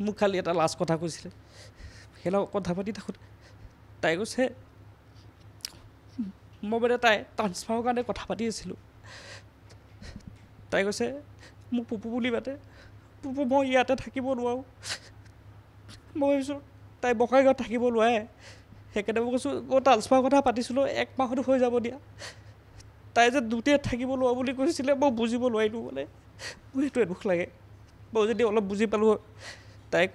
মোক খালি এটা লাষ্ট কথা কৈছিলে সেই লগত কথা পাতি থাকোঁতে তাই কৈছে মই মানে তাই ট্ৰান্সফাৰৰ কাৰণে কথা পাতি আছিলোঁ তাই কৈছে মোক পুপু বুলি মাতে পুপু মই ইয়াতে থাকিব নোৱাৰোঁ মই ভাবিছোঁ তাই বঙাইগাঁৱত থাকিব নোৱাৰে সেইকাৰণে মই কৈছোঁ মই ট্ৰান্সফাৰৰ কথা পাতিছিলোঁ 1 মাহত হৈ যাব দিয়া তাই যে দুটিয়াত থাকিব নোৱাৰোঁ বুলি কৈছিলে মই বুজিব নোৱাৰিলোঁ মানে মোৰ সেইটোৱে দুখ লাগে মই যদি অলপ বুজি পালোঁ তাইক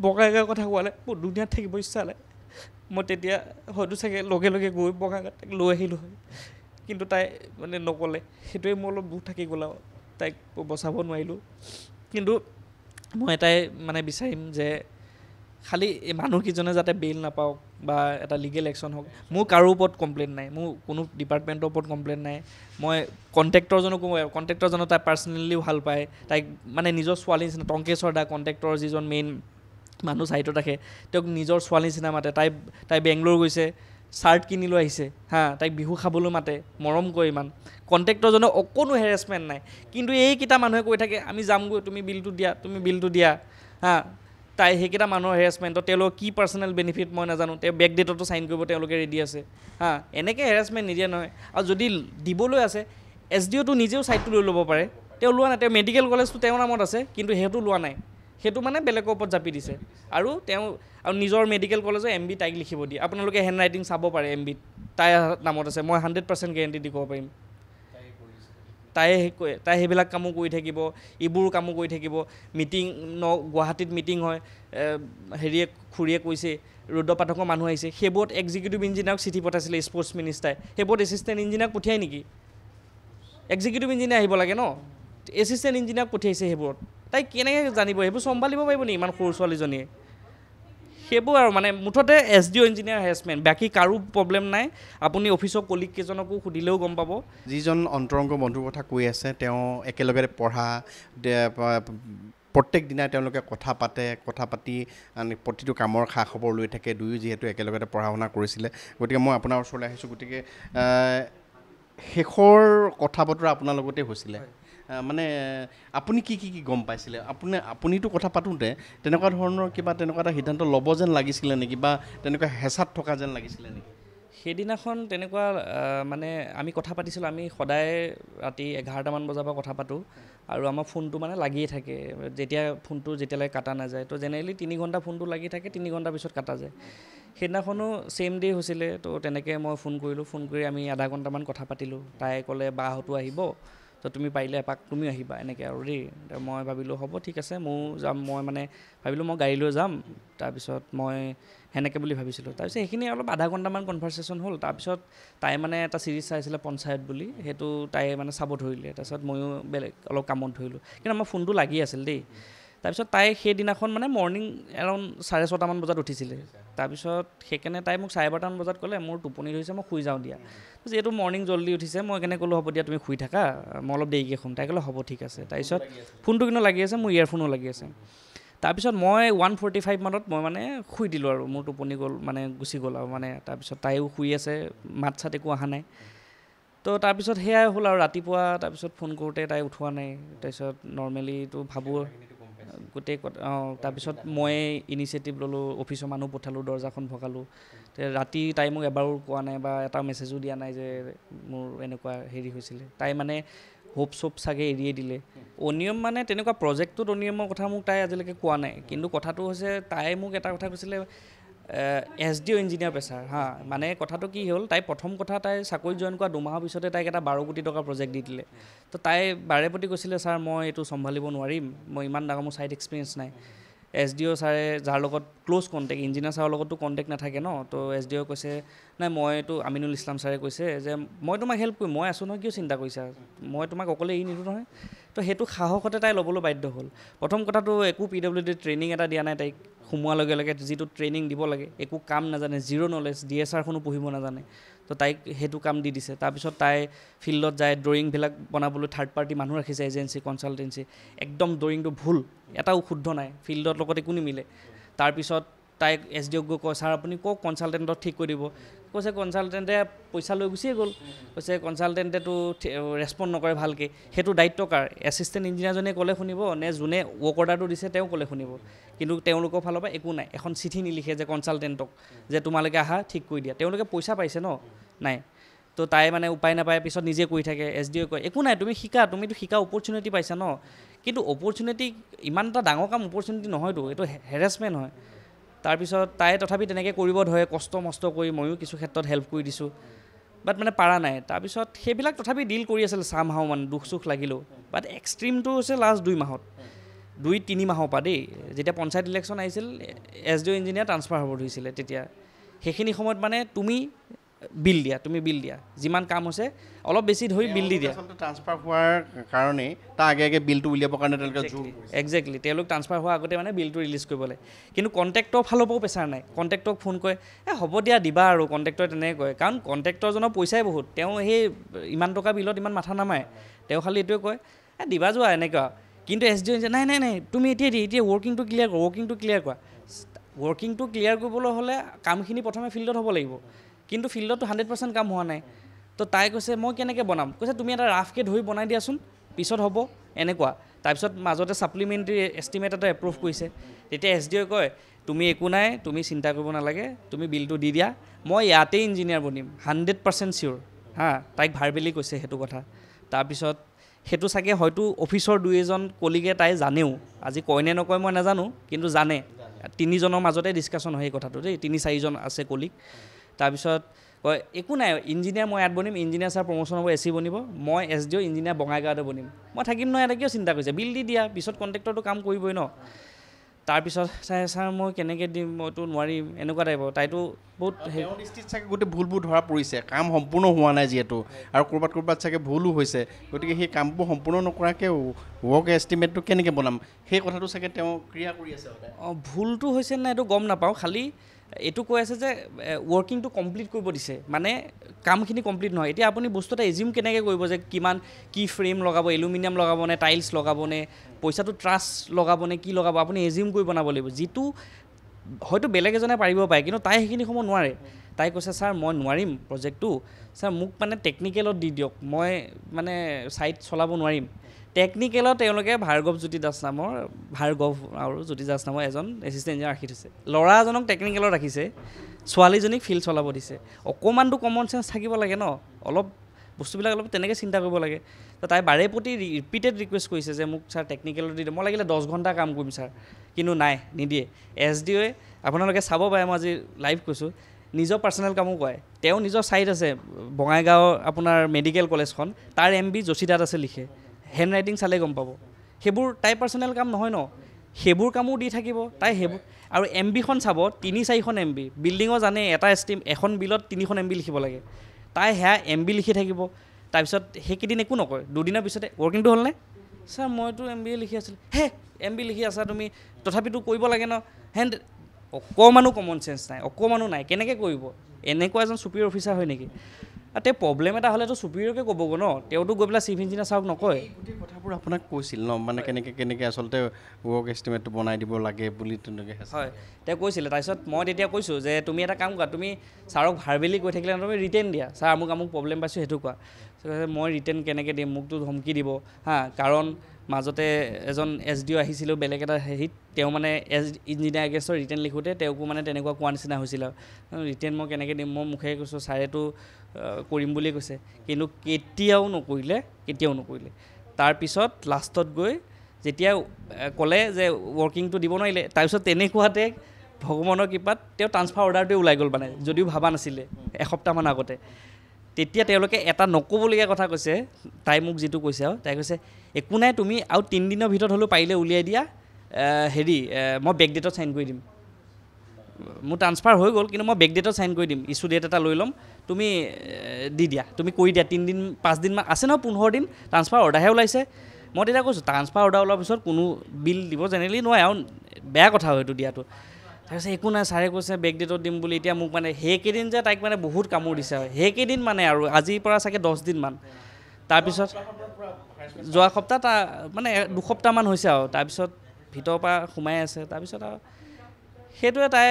বঙাইগাঁৱৰ কথা কোৱালে মোৰ দুনিয়াত থাকিব ইচ্ছা নাই মই তেতিয়া হয়তো চাগে লগে লগে গৈ বঙাইগাঁৱত তাইক লৈ আহিলোঁ হয় কিন্তু তাই মানে নক'লে সেইটোৱে মোৰ অলপ দুখ থাকি গ'ল আৰু তাইক বচাব নোৱাৰিলোঁ কিন্তু মই এটাই মানে বিচাৰিম যে খালি এই মানুহকেইজনে যাতে বেইল নাপাওক বা এটা লিগেল একশ্যন হওক মোৰ কাৰো ওপৰত কমপ্লেইন নাই মোৰ কোনো ডিপাৰ্টমেণ্টৰ ওপৰত কমপ্লেইন নাই মই কণ্ট্ৰেক্টৰজনকো কণ্ট্ৰেক্টৰজনক তাই পাৰ্চনেলিও ভাল পায় তাইক মানে নিজৰ ছোৱালী নিচিনা টংকেশ্বৰ দা কণ্ট্ৰেক্টৰ যিজন মেইন মানুহ ছাইডত ৰাখে তেওঁক নিজৰ ছোৱালী নিচিনা মাতে তাই বেংগলোৰ গৈছে চাৰ্ট কিনি লৈ আহিছে তাইক বিহু খাবলৈ মাতে মৰম কৰে ইমান কণ্ট্ৰেক্টৰজনৰ অকণো হেৰেছমেণ্ট নাই কিন্তু এইকেইটা মানুহে কৈ থাকে আমি যামগৈ তুমি বিলটো দিয়া তাই সেইকেইটা মানুহৰ হেৰেছমেণ্টত তেওঁলোকৰ কি পাৰ্চনেল বেনিফিট মই নাজানো তেওঁ বেক ডেটতো চাইন কৰিব তেওঁলোকে ৰেডি আছে এনেকৈ হেৰেছমেণ্ট নিদিয়ে নহয় আৰু যদি দিবলৈ আছে SDOটো নিজেও ছাইডটো লৈ ল'ব পাৰে তেওঁ লোৱা নাই তেওঁ মেডিকেল কলেজটো তেওঁৰ নামত আছে কিন্তু সেইটো লোৱা নাই সেইটো মানে বেলেগৰ ওপৰত জাপি দিছে আৰু নিজৰ মেডিকেল কলেজৰ MB তাইক লিখিব দিয়ে আপোনালোকে হেণ্ড ৰাইটিং চাব পাৰে MBত তাইৰ নামত আছে মই 100% গেৰেণ্টি দি ক'ব পাৰিম তাই সেইবিলাক কামো কৰি থাকিব এইবোৰ কামো কৰি থাকিব মিটিং গুৱাহাটীত মিটিং হয় হেৰিয়ে খুৰীয়ে কৈছে ৰুদ্ৰপাঠকৰ মানুহ আহিছে সেইবোৰত এক্সিকিউটিভ ইঞ্জিনিয়াৰক চিঠি পঠাইছিলে স্পৰ্টছ মিনিষ্টাৰে সেইবোৰত এছিষ্টেণ্ট ইঞ্জিনিয়াৰক পঠিয়াই নেকি এক্সিকিউটিভ ইঞ্জিনিয়াৰ আহিব লাগে ন এছিষ্টেণ্ট ইঞ্জিনিয়াৰক পঠিয়াইছে সেইবোৰত তাই কেনেকৈ জানিব সেইবোৰ চম্ভালিব পাৰিব নেকি ইমান সৰু ছোৱালীজনীয়ে সেইবোৰ আৰু মানে মুঠতে SDO ইঞ্জিনিয়াৰ হেৰেছমেণ্ট বাকী কাৰো প্ৰব্লেম নাই আপুনি অফিচৰ কলিগ কেইজনকো সুধিলেও গম পাব যিজন অন্তৰংগ বন্ধুৰ কথা কৈ আছে তেওঁ একেলগে পঢ়া প্ৰত্যেক দিনাই তেওঁলোকে কথা পাতি প্ৰতিটো কামৰ খা খবৰ লৈ থাকে দুয়ো যিহেতু একেলগতে পঢ়া শুনা কৰিছিলে গতিকে মই আপোনাৰ ওচৰলৈ আহিছোঁ গতিকে শেষৰ কথা বতৰা আপোনাৰ লগতে হৈছিলে মানে আপুনি কি গম পাইছিলে আপুনিতো কথা পাতোঁতে তেনেকুৱা ধৰণৰ কিবা তেনেকুৱা এটা সিদ্ধান্ত ল'ব যেন লাগিছিলে নেকি বা তেনেকুৱা হেঁচাত থকা যেন লাগিছিলে নেকি সেইদিনাখন তেনেকুৱা মানে আমি কথা পাতিছিলোঁ আমি সদায় ৰাতি 11টামান বজাৰ পৰা কথা পাতোঁ আৰু আমাৰ ফোনটো মানে লাগিয়ে থাকে ফোনটো যেতিয়ালৈকে কাটা নাযায় তো জেনেৰেলি 3 ঘণ্টা ফোনটো লাগি থাকে 3 ঘণ্টাৰ পিছত কাটা যায় সেইদিনাখনো ছেইম ডে হৈছিলে তো তেনেকৈ মই ফোন কৰি আমি আধা ঘণ্টামান কথা পাতিলোঁ তাই ক'লে বাহঁতো আহিব তো তুমি পাৰিলে এপাক তুমিও আহিবা এনেকৈ আৰু দেই মই ভাবিলোঁ হ'ব ঠিক আছে ময়ো যাম মই মানে ভাবিলোঁ মই গাড়ী লৈ যাম তাৰপিছত মই সেনেকৈ বুলি ভাবিছিলোঁ তাৰপিছত সেইখিনি অলপ আধা ঘণ্টামান কনভাৰচেশ্যন হ'ল তাৰপিছত তাই মানে এটা ছিৰিজ চাইছিলে পঞ্চায়ত বুলি সেইটো তাই মানে চাব ধৰিলে তাৰপিছত ময়ো বেলেগ অলপ কামত ধৰিলোঁ কিন্তু আমাৰ ফোনটো লাগি আছিল দেই তাৰপিছত তাই সেইদিনাখন মানে মৰ্ণিং এৰাউণ্ড 6:30মান বজাত উঠিছিলে তাৰপিছত সেইকাৰণে তাই মোক 12:30মান বজাত ক'লে মোৰ টোপনি ধৰিছে মই শুই যাওঁ দিয়া যিহেতু মৰ্ণিং জল্দি উঠিছে মই কেনে ক'লোঁ হ'ব দিয়া তুমি শুই থাকা মই অলপ দেৰিকৈ শুম তাই ক'লে হ'ব ঠিক আছে তাৰপিছত ফোনটো কিন্তু লাগি আছে মোৰ ইয়েৰফোনো লাগি আছে তাৰপিছত মই 1:45 মানত মই মানে শুই দিলোঁ আৰু মোৰ টোপনি গ'ল মানে গুচি গ'ল আৰু মানে তাৰপিছত তাইও শুই আছে মাত চাত একো অহা নাই তো তাৰপিছত সেয়াই হ'ল আৰু ৰাতিপুৱা তাৰপিছত ফোন কৰোঁতে তাই উঠোৱা নাই তাৰপিছত নৰ্মেলিটো ভাবোঁ গোটেই তাৰপিছত মই ইনিচিয়েটিভ ল'লোঁ অফিচৰ মানুহ পঠালোঁ দৰ্জাখন ভগালোঁ ৰাতি তাই মোক এবাৰো কোৱা নাই বা এটা মেছেজো দিয়া নাই যে মোৰ এনেকুৱা হেৰি হৈছিলে তাই মানে হোপ চোপ চাগে এৰিয়ে দিলে অনিয়ম মানে তেনেকুৱা প্ৰজেক্টটোত অনিয়মৰ কথা মোক তাই আজিলৈকে কোৱা নাই কিন্তু কথাটো হৈছে তাই মোক এটা কথা কৈছিলে SDO ইঞ্জিনিয়াৰ পেছাৰ মানে কথাটো কি হ'ল তাই প্ৰথম কথা তাই চাকৰি জইন কৰা 2 মাহৰ পিছতে তাইক এটা 12 কোটি টকাৰ প্ৰজেক্ট দি দিলে তো তাই বাৰে প্ৰতি কৈছিলে ছাৰ মই এইটো চম্ভালিব নোৱাৰিম মই ইমান ডাঙৰ মোৰ ছাইড এক্সপিৰিয়েঞ্চ নাই SDO ছাৰে যাৰ লগত ক্ল'জ কণ্টেক্ট ইঞ্জিনিয়াৰ ছাৰৰ লগততো কণ্টেক্ট নাথাকে ন তো SDO কৈছে নাই মইতো আমিনুল ইছলাম ছাৰে কৈছে যে মই তোমাক হেল্প কৰিম মই আছোঁ নহয় কিয় চিন্তা কৰিছা মই তোমাক অকলে এৰি নিদিওঁ নহয় তো সেইটো সাহসতে তাই ল'বলৈ বাধ্য হ'ল প্ৰথম কথাটো একো PWD ট্ৰেইনিং এটা দিয়া নাই তাইক সোমোৱাৰ লগে লগে যিটো ট্ৰেইনিং দিব লাগে একো কাম নাজানে জিৰ' নলেজ DSRখনো পঢ়িব নাজানে তো তাইক সেইটো কাম দি দিছে তাৰপিছত তাই ফিল্ডত যায় ড্ৰয়িংবিলাক বনাবলৈ থাৰ্ড পাৰ্টি মানুহ ৰাখিছে এজেঞ্চি কনচালটেঞ্চি একদম ড্ৰয়িংটো ভুল এটাও শুদ্ধ নাই ফিল্ডৰ লগত একো নিমিলে তাৰপিছত তাইক SDO গৈ কয় ছাৰ আপুনি কওক কনচালটেণ্টক ঠিক কৰি দিব কৈছে কনচালটেণ্টে পইচা লৈ গুচিয়ে গ'ল কৈছে কনচালটেণ্টেতো ৰেছপণ্ড নকৰে ভালকৈ সেইটো দায়িত্ব কাৰ এছিষ্টেণ্ট ইঞ্জিনিয়াৰজনে ক'লে শুনিব নে যোনে ৱৰ্ক অৰ্ডাৰটো দিছে তেওঁ ক'লে শুনিব কিন্তু তেওঁলোকৰ ফালৰ পৰা একো নাই এখন চিঠি নিলিখে যে কনচালটেণ্টক যে তোমালোকে আহা ঠিক কৰি দিয়া তেওঁলোকে পইচা পাইছে ন নাই তো তাই মানে উপায় নাপায় পিছত নিজে কৰি থাকে SDO কয় একো নাই তুমি শিকা তুমিতো শিকা অপৰচুনিটি পাইছা ন কিন্তু অপৰচুনিটি ইমান এটা ডাঙৰ কাম অপৰচুনিটি নহয়তো এইটো হেৰেছমেণ্ট হয় তাৰপিছত তাই তথাপি তেনেকৈ কৰিব ধৰে কষ্ট মষ্ট কৰি ময়ো কিছু ক্ষেত্ৰত হেল্প কৰি দিছোঁ বাট মানে পাৰা নাই তাৰপিছত সেইবিলাক তথাপি ডিল কৰি আছিল চামহাও মানে দুখ চুখ লাগিলেও বাট এক্সট্ৰিমটো হৈছে লাষ্ট 2 মাহত 2-3 মাহৰ পৰা দেই যেতিয়া পঞ্চায়ত ইলেকশ্যন আহিছিল SDO ইঞ্জিনিয়াৰ ট্ৰান্সফাৰ হ'ব ধৰিছিলে তেতিয়া সেইখিনি সময়ত মানে তুমি বিল দিয়া যিমান কাম হৈছে অলপ বেছি ধৰি বিল দি দিয়া ট্ৰান্সফাৰ হোৱাৰ কাৰণে তাৰ আগে আগে বিলটো উলিয়াবৰ কাৰণে তেওঁলোকে একজেক্টলি তেওঁলোক ট্ৰান্সফাৰ হোৱাৰ আগতে মানে বিলটো ৰিলিজ কৰিব লাগে কিন্তু কণ্ট্ৰেক্টৰ ফালৰ পৰাও প্ৰেছাৰ নাই কণ্ট্ৰেক্টৰক ফোন কৰে হ'ব দিয়া দিবা আৰু কণ্ট্ৰেক্টৰে তেনেকৈ কয় কাৰণ কণ্ট্ৰেক্টৰজনৰ পইচাই বহুত তেওঁ সেই ইমান টকা বিলত ইমান মাথা নামাৰে তেওঁ খালি এইটোৱে কয় দিবা যোৱা এনেকুৱা কিন্তু SDO নাই তুমি এতিয়া ৱৰ্কিংটো ক্লিয়াৰ কৰা ৱৰ্কিংটো ক্লিয়াৰ কৰিবলৈ হ'লে কামখিনি প্ৰথমে ফিল্ডত হ'ব লাগিব কিন্তু ফিল্ডতো 100% কাম হোৱা নাই তো তাই কৈছে মই কেনেকৈ বনাম কৈছে তুমি এটা ৰাফকৈ ধৰি বনাই দিয়াচোন পিছত হ'ব এনেকুৱা তাৰপিছত মাজতে ছাপ্লিমেণ্টাৰী এষ্টিমেট এটা এপ্ৰুভ কৰিছে তেতিয়া SDO কয় তুমি একো নাই তুমি চিন্তা কৰিব নালাগে তুমি বিলটো দি দিয়া মই ইয়াতে ইঞ্জিনিয়াৰ বনিম 100% চিয়'ৰ তাইক ভাৰ্বেলি কৈছে সেইটো কথা তাৰপিছত সেইটো চাগে হয়তো অফিচৰ 2-এজন কলিগে তাই জানেও আজি কয় নে নকয় মই নাজানো কিন্তু জানে 3জনৰ মাজতে ডিছকাশ্যন হয় এই কথাটো দেই 3-4জন আছে কলিগ তাৰপিছত কয় একো নাই ইঞ্জিনিয়াৰ মই ইয়াত বনিম ইঞ্জিনিয়াৰ ছাৰ প্ৰমোশ্যন হ'ব AC বনিব মই SDO ইঞ্জিনিয়াৰ বঙাইগাঁৱতে বনিম মই থাকিম নহয় এটা কিয় চিন্তা কৰিছে বিল দি দিয়া পিছত কণ্ট্ৰেক্টৰটো কাম কৰিবই ন তাৰপিছত ছাৰ মই কেনেকৈ দিম মইতো নোৱাৰিম এনেকুৱা টাইপৰ তাইতো বহুত দৃষ্টিত চাগে গোটেই ভুলবোৰ ধৰা পৰিছে কাম সম্পূৰ্ণ হোৱা নাই যিহেতু আৰু ক'ৰবাত চাগে ভুলো হৈছে গতিকে সেই কামবোৰ সম্পূৰ্ণ নকৰাকৈ ৱৰ্ক এষ্টিমেটটো কেনেকৈ বনাম সেই কথাটো চাগে তেওঁ ক্ৰিয়া কৰি আছে ভুলটো হৈছে নাই এইটো গম নাপাওঁ খালি এইটো কৈ আছে যে ৱৰ্কিংটো কমপ্লিট কৰিব দিছে মানে কামখিনি কমপ্লিট নহয় এতিয়া আপুনি বস্তু এটা এজিউম কেনেকৈ কৰিব যে কিমান কি ফ্ৰেম লগাব এলুমিনিয়াম লগাবনে টাইলছ লগাবনে পইচাটো ট্ৰাছ লগাবনে কি লগাব আপুনি এজিউম কৰি বনাব লাগিব যিটো হয়তো বেলেগ এজনে পাৰিব পাৰে কিন্তু তাই সেইখিনি সময় নোৱাৰে তাই কৈছে ছাৰ মই নোৱাৰিম প্ৰজেক্টটো ছাৰ মোক মানে টেকনিকেলত দি দিয়ক মই মানে ছাইট চলাব নোৱাৰিম টেকনিকেলত তেওঁলোকে ভাৰ্গৱ জ্যোতি দাস নামৰ এজন এছিষ্টেণ্ট ইঞ্জিনিয়াৰ ৰাখি থৈছে ল'ৰা এজনক টেকনিকেলত ৰাখিছে ছোৱালীজনীক ফিল্ড চলাব দিছে অকণমানটো কমন চেঞ্চ থাকিব লাগে ন অলপ বস্তুবিলাক অলপ তেনেকৈ চিন্তা কৰিব লাগে তো তাই বাৰে প্ৰতি ৰিপিটেড ৰিকুৱেষ্ট কৰিছে যে মোক ছাৰ টেকনিকেলত দি দিয়ক মই লাগিলে 10 ঘণ্টা কাম কৰিম ছাৰ কিন্তু নাই নিদিয়ে SDOয়ে আপোনালোকে চাব পাৰে মই আজি লাইভ কৈছোঁ নিজৰ পাৰ্চনেল কামো কৰে তেওঁ নিজৰ ছাইট আছে বঙাইগাঁও আপোনাৰ মেডিকেল কলেজখন তাৰ MB যোশীদাত আছে লিখে হেণ্ড ৰাইটিং চালে গম পাব সেইবোৰ তাই পাৰ্চনেল কাম নহয় ন সেইবোৰ কামো দি থাকিব তাই সেইবোৰ আৰু MBখন চাব 3-4খন MB বিল্ডিঙৰ জানে এটা এখন বিলত 3খন MB লিখিব লাগে তাই সেয়া MB লিখি থাকিব তাৰপিছত সেইকেইদিন একো নকয় দুদিনৰ পিছতে ৱৰ্কিংটো হ'লনে ছাৰ মইতো MB লিখি আছিলোঁ MB লিখি আছা তুমি তথাপিতো কৰিব লাগে ন হেণ্ড অকণমানো কমন চেঞ্চ নাই অকণমানো নাই কেনেকৈ কৰিব এনেকুৱা এজন ছুপিৰিয়ৰ অফিচাৰ হয় নেকি তেওঁ প্ৰব্লেম এটা হ'লেতো ছুপিৰিয়ৰকে ক'বগৈ ন তেওঁতো গৈ পেলাই চিফ ইঞ্জিনিয়াৰ ছাৰক নকয় গোটেই কথাবোৰ আপোনাক কৈছিল ন মানে কেনেকৈ আচলতে ৱৰ্ক এষ্টিমেটটো বনাই দিব লাগে বুলি তেনেকৈ হয় তেওঁ কৈছিলে তাৰপিছত মই তেতিয়া কৈছোঁ যে তুমি এটা কাম কৰা তুমি ছাৰক ভাৰ্বেলি কৈ থাকিলে তুমি ৰিটেন দিয়া ছাৰ আমুক প্ৰব্লেম পাইছোঁ সেইটো কোৱা মই ৰিটেন কেনেকৈ দিম মোকতো ধমকি দিব কাৰণ মাজতে এজন SDO আহিছিলোঁ বেলেগ এটা হেৰিত তেওঁ মানে ইঞ্জিনিয়াৰ এগেইনষ্টৰ ৰিটেন লিখোঁতে তেওঁকো মানে তেনেকুৱা কোৱা নিচিনা হৈছিল আৰু ৰিটেন মই কেনেকৈ দিম মই মুখেৰে কৈছোঁ ছাৰেতো কৰিম বুলিয়ে কৈছে কিন্তু কেতিয়াও নকৰিলে তাৰপিছত লাষ্টত গৈ যেতিয়া ক'লে যে ৱৰ্কিংটো দিব নোৱাৰিলে তাৰপিছত তেনেকুৱাতে ভগৱানৰ কৃপাত তেওঁ ট্ৰান্সফাৰ অৰ্ডাৰটোৱে ওলাই গ'ল মানে যদিও ভাবা নাছিলে এসপ্তাহমান আগতে তেতিয়া তেওঁলোকে এটা নক'বলগীয়া কথা কৈছে তাই মোক যিটো কৈছে আৰু তাই কৈছে একো নাই তুমি আৰু 3 দিনৰ ভিতৰত হ'লেও পাৰিলে উলিয়াই দিয়া মই বেক ডেটত চাইন কৰি দিম মোৰ ট্ৰান্সফাৰ হৈ গ'ল কিন্তু মই বেক ডেটত চাইন কৰি দিম ইছ্যু ডেট এটা লৈ ল'ম তুমি দি দিয়া তুমি কৰি দিয়া 3 দিন 5 দিনমান আছে ন 15 দিন ট্ৰান্সফাৰ অৰ্ডাৰহে ওলাইছে মই তেতিয়া কৈছোঁ ট্ৰান্সফাৰ অৰ্ডাৰ ওলোৱাৰ পিছত কোনো বিল দিব জেনেৰেলি নোৱাৰে আৰু বেয়া কথা হয়তো দিয়াটো তাৰপিছত একো নাই ছাৰে কৈছে বেক ডেটত দিম বুলি এতিয়া মোক মানে সেইকেইদিন যে তাইক মানে বহুত কামোৰ দিছে হয় সেইকেইদিন মানে আৰু আজিৰ পৰা চাগে 10 দিনমান তাৰপিছত যোৱা সপ্তাহ মানে 2 সপ্তাহমান হৈছে আৰু তাৰপিছত ভিতৰৰ পৰা সোমাই আছে তাৰপিছত আৰু সেইটোৱে তাই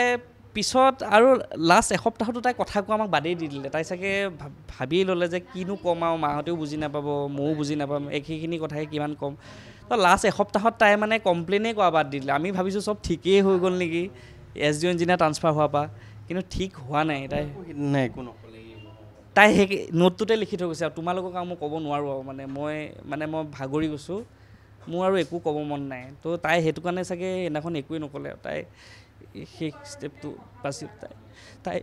পিছত আৰু লাষ্ট এসপ্তাহতো তাই কথা কোৱা আমাক বাদেই দি দিলে তাই চাগে ভাবিয়ে ল'লে যে কিনো ক'ম আৰু মাহঁতেও বুজি নাপাব ময়ো বুজি নাপাম সেইখিনি কথাই কিমান ক'ম তো লাষ্ট এসপ্তাহত তাই মানে কমপ্লেইনেই কৰা বাদ দি দিলে আমি ভাবিছোঁ চব ঠিকেই হৈ গ'ল নেকি SDO ইঞ্জিনিয়াৰ ট্ৰান্সফাৰ হোৱাৰ পৰা কিন্তু ঠিক হোৱা নাই নাই একো নক'লে তাই সেই নোটটোতে লিখি থৈ গৈছে আৰু তোমালোকক আৰু মই ক'ব নোৱাৰোঁ আৰু মানে মই ভাগৰি গৈছোঁ মোৰ আৰু একো ক'ব মন নাই তো তাই সেইটো কাৰণে চাগে সেইদিনাখন একোৱেই নক'লে তাই সেই ষ্টেপটো বাচি তাই